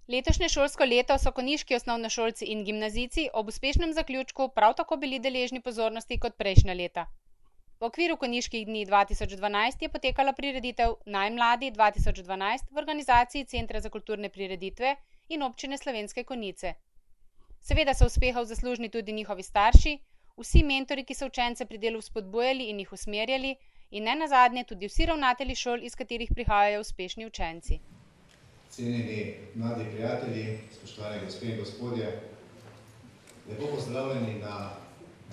Letošnje šolsko leto so konjiški osnovnošolci in gimnazijci ob uspešnem zaključku prav tako bili deležni pozornosti kot prejšnja leta. V okviru konjiških dni 2012 je potekala prireditev Naj mladi 2012 v organizaciji Centra za kulturne prireditve in občine Slovenske Konjice. Seveda so uspehov zaslužni tudi njihovi starši, vsi mentori, ki so učence pri delu vzpodbujali in jih usmerjali, in ne nazadnje tudi vsi ravnatelji šol, iz katerih prihajajo uspešni učenci. Cenjeni mladi prijatelji, spoštovane gospe in gospodje, lepo pozdravljeni na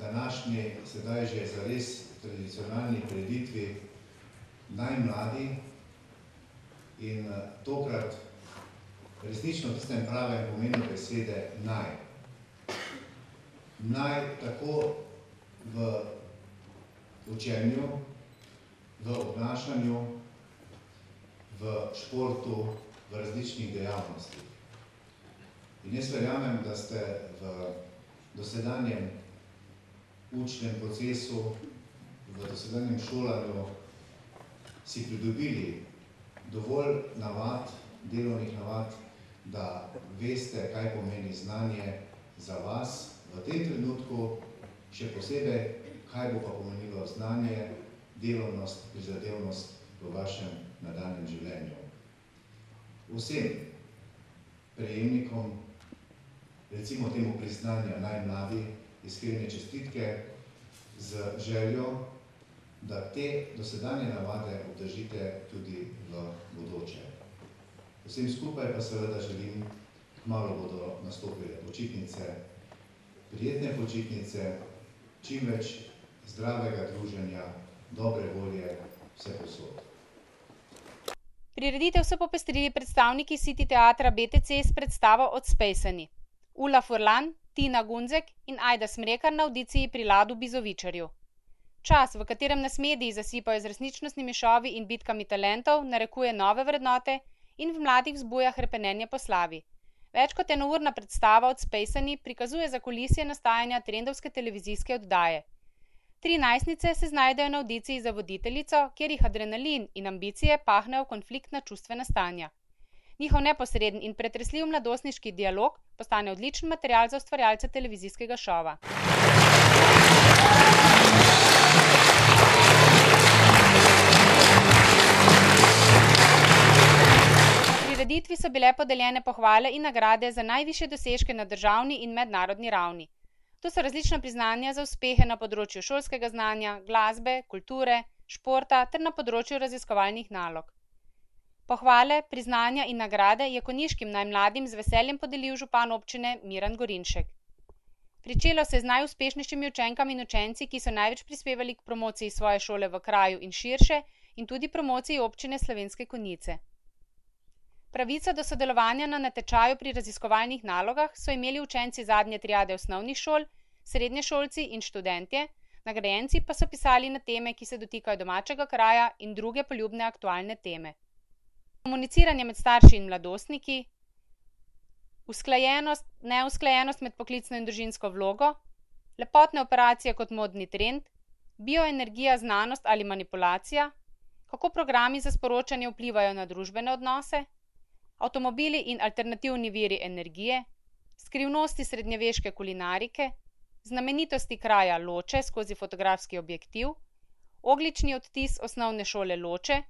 današnji, sedaj že zares tradicionalni prireditvi Naj mladi in tokrat resnično v tistem pravem pomenu besede naj. Naj tako v učenju, v obnašanju, v športu, v različnih dejavnostih. In jaz verjamem, da ste v dosedanjem učnem procesu, v dosedanjem šolanju si pridobili dovolj navad, delovnih navad, da veste, kaj pomeni znanje za vas v tem trenutku, še posebej, kaj bo pa pomenilo znanje, delovnost, prizadevnost v vašem nadaljnjem življenju. Vsem prejemnikom, recimo temu priznanja Naj mladi, iskrene čestitke z željo, da te dosedanje navade obdržite tudi v bodoče. Vsem skupaj pa seveda želim, kmalu bodo nastopile počitnice, prijetne počitnice, čim več zdravega druženja, dobre volje, vse povsod. Prireditev so popestrili predstavniki City teatra BTC s predstavo Odspejsani. Ula Furlan, Tina Gunzek in Ajda Smrekar na avdiciji pri Ladu Bizovičarju. Čas, v katerem nas mediji zasipajo z resničnostnimi šovi in bitkami talentov, narekuje nove vrednote in v mladih vzbuja hrepenenje po slavi. Več kot enourna predstava Odspejsani prikazuje zakulisje nastajanja trendovske televizijske oddaje. Tri najstnice se znajdejo na avdiciji za voditeljico, kjer jih adrenalin in ambicije pahnejo v konfliktna čustvena stanja. Njihov neposreden in pretresljiv mladostniški dialog postane odličen material za ustvarjalce televizijskega šova. Na prireditvi so bile podeljene pohvale in nagrade za najvišje dosežke na državni in mednarodni ravni. To so različna priznanja za uspehe na področju šolskega znanja, glasbe, kulture, športa ter na področju raziskovalnih nalog. Pohvale, priznanja in nagrade je konjiškim najmladim z veseljem podelil župan občine Miran Gorinšek. Pričelo se z najuspešnejšimi učenkami in učenci, ki so največ prispevali k promociji svoje šole v kraju in širše in tudi promociji občine Slovenske Konjice. Pravico do sodelovanja na natečaju pri raziskovalnih nalogah so imeli učenci zadnje triade osnovnih šol, srednješolci in študentje, nagrajenci pa so pisali na teme, ki se dotikajo domačega kraja in druge poljubne aktualne teme. Komuniciranje med starši in mladostniki, usklajenost, neusklajenost med poklicno in družinsko vlogo, lepotne operacije kot modni trend, bioenergija, znanost ali manipulacija, kako programi za sporočanje vplivajo na družbene odnose, avtomobili in alternativni viri energije, skrivnosti srednjeveške kulinarike, znamenitosti kraja Loče skozi fotografski objektiv, oglični odtis osnovne šole Loče,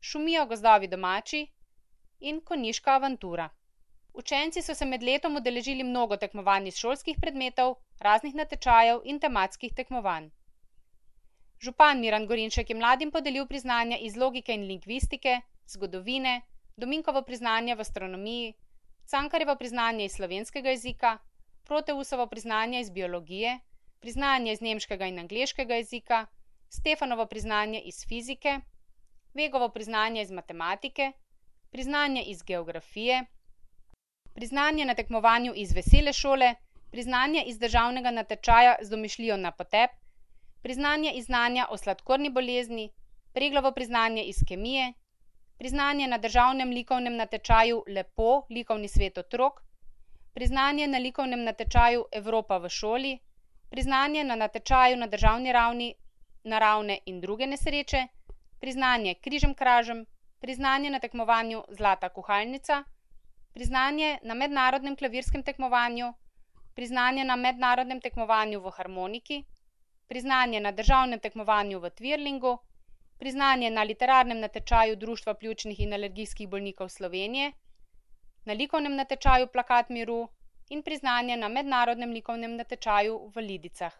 šumijo gozdovi domači in konjiška avantura. Učenci so se med letom udeležili mnogo tekmovanj iz šolskih predmetov, raznih natečajev in tematskih tekmovanj. Župan Miran Gorinšek je mladim podelil priznanja iz logike in lingvistike, zgodovine, Dominkovo priznanje v astronomiji, Cankarjevo priznanje iz slovenskega jezika, Proteusovo priznanje iz biologije, priznanje iz nemškega in angleškega jezika, Stefanovo priznanje iz fizike, Vegovo priznanje iz matematike, priznanje iz geografije, priznanje na tekmovanju iz vesele šole, priznanje iz državnega natečaja z domišljijo na potep, priznanje iz znanja o sladkorni bolezni, Preglovo priznanje iz kemije, priznanje na državnem likovnem natečaju Lepo, likovni svet otrok, priznanje na likovnem natečaju Evropa v šoli, priznanje na natečaju na državni ravni Naravne in druge nesreče, priznanje Križem kražem, priznanje na tekmovanju Zlata kuhalnica, priznanje na mednarodnem klavirskem tekmovanju, priznanje na mednarodnem tekmovanju v harmoniki, priznanje na državnem tekmovanju v twirlingu, priznanje na literarnem natečaju Društva pljučnih in alergijskih bolnikov Slovenije, na likovnem natečaju Plakat miru in priznanje na mednarodnem likovnem natečaju v Lidicah.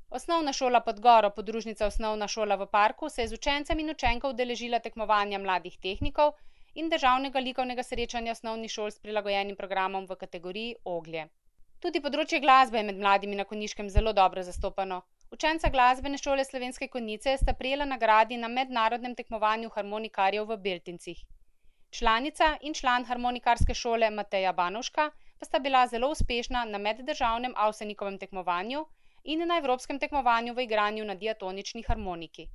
Osnovna šola Podgoro, podružnica Osnovna šola v Parku, se je z učencem in učenko udeležila tekmovanja mladih tehnikov in državnega likovnega srečanja osnovnih šol s prilagojenim programom v kategoriji Oglje. Tudi področje glasbe je med mladimi na Konjiškem zelo dobro zastopano. Učenca glasbene šole Slovenske Konjice sta prejela nagradi na mednarodnem tekmovanju harmonikarjev v Beltincih. Članica in član harmonikarske šole Mateja Banovška pa sta bila zelo uspešna na meddržavnem Avsenikovem tekmovanju in na evropskem tekmovanju v igranju na diatonični harmoniki.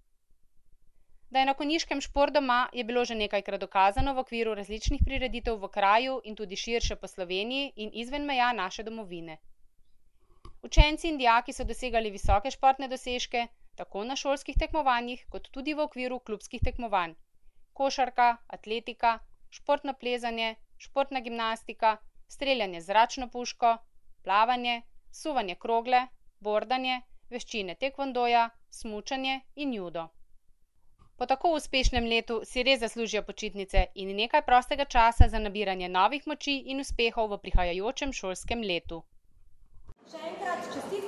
Da je na Konjiškem šport doma, je bilo že nekajkrat dokazano v okviru različnih prireditev v kraju in tudi širše po Sloveniji in izven meja naše domovine. Učenci in dijaki so dosegali visoke športne dosežke, tako na šolskih tekmovanjih, kot tudi v okviru klubskih tekmovanj. Košarka, atletika, športno plezanje, športna gimnastika, streljanje z zračno puško, plavanje, suvanje krogle, bordanje, veščine tekvondoja, smučanje in judo. Po tako uspešnem letu si res zaslužijo počitnice in nekaj prostega časa za nabiranje novih moči in uspehov v prihajajočem šolskem letu. Še enkrat čestitke.